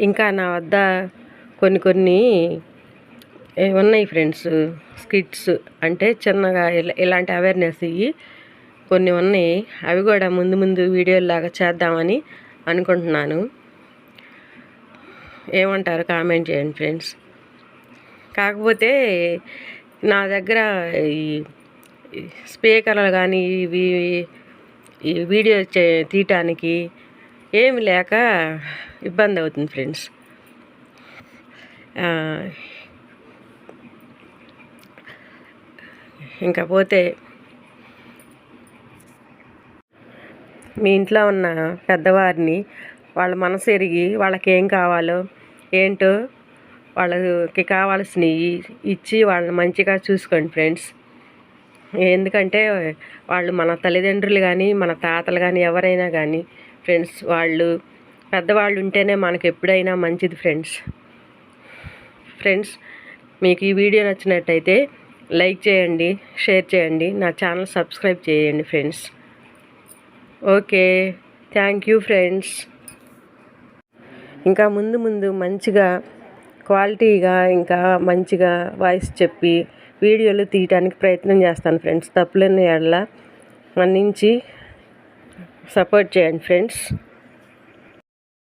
ఇంకా నా వద్ద కొన్ని ఉన్నాయి ఫ్రెండ్స్, స్కిట్స్ అంటే చిన్నగా ఇలాంటి అవేర్నెస్ ఇవి కొన్ని ఉన్నాయి. అవి కూడా ముందు వీడియోలాగా చేద్దామని అనుకుంటున్నాను. ఏమంటారు కామెంట్ చేయండి ఫ్రెండ్స్. కాకపోతే నా దగ్గర ఈ స్పీకర్లు కానీ ఇవి ఈ వీడియో తీయటానికి ఏమి లేక ఇబ్బంది అవుతుంది ఫ్రెండ్స్. ఇంకా పోతే మీ ఇంట్లో ఉన్న పెద్దవారిని వాళ్ళ మనసు ఎరిగి వాళ్ళకి ఏం కావాలో ఏంటో వాళ్ళకి కావాల్సినవి ఇచ్చి వాళ్ళని మంచిగా చూసుకోండి ఫ్రెండ్స్. ఎందుకంటే వాళ్ళు మన తల్లిదండ్రులు కానీ మన తాతలు కానీ ఎవరైనా కానీ ఫ్రెండ్స్, వాళ్ళు పెద్దవాళ్ళు ఉంటేనే మనకు ఎప్పుడైనా మంచిది ఫ్రెండ్స్. మీకు ఈ వీడియో నచ్చినట్టయితే లైక్ చేయండి, షేర్ చేయండి, నా ఛానల్ సబ్స్క్రైబ్ చేయండి friends. Okay, thank you friends. ఇంకా ముందు మంచిగా క్వాలిటీగా ఇంకా మంచిగా వాయిస్ చెప్పి వీడియోలు తీయడానికి ప్రయత్నం చేస్తాను ఫ్రెండ్స్. తప్పులన్నీ ఎడల మన్నించి సపోర్ట్ చేయండి ఫ్రెండ్స్.